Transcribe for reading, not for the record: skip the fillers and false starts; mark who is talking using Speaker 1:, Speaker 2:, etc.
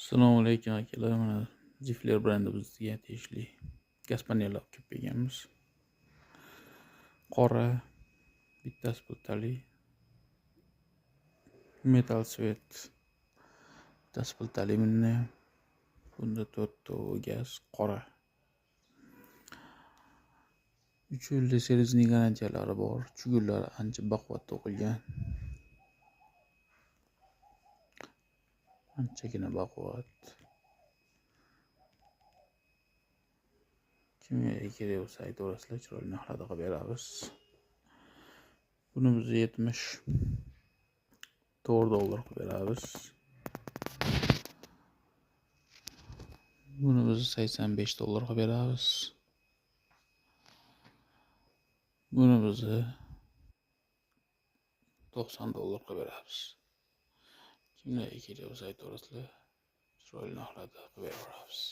Speaker 1: Assalomu alaykum akalar. Mana Zifler brendimizga tegishli gaz panellar olib kelib berganmiz. Qora, bittasi pultali, metal svet, bittasi pultali minni. Bunda 4 ta gaz qora. 3 yillik servisning garantiyalari bor. Chugunlari ancha baquvvat to'qilgan. Anchagina baquvvat. Kimga kerak bo'lsa aytaverasizlar, chiroyli narxlarda qilib beramiz. Buni biz $74 qilib beramiz. Buni biz $85 qilib beramiz. Buni biz $90 qilib beramiz. Kimlarga kerak bo'lsa aytaverasizlar, chiroyli narxlarda qilib beramiz.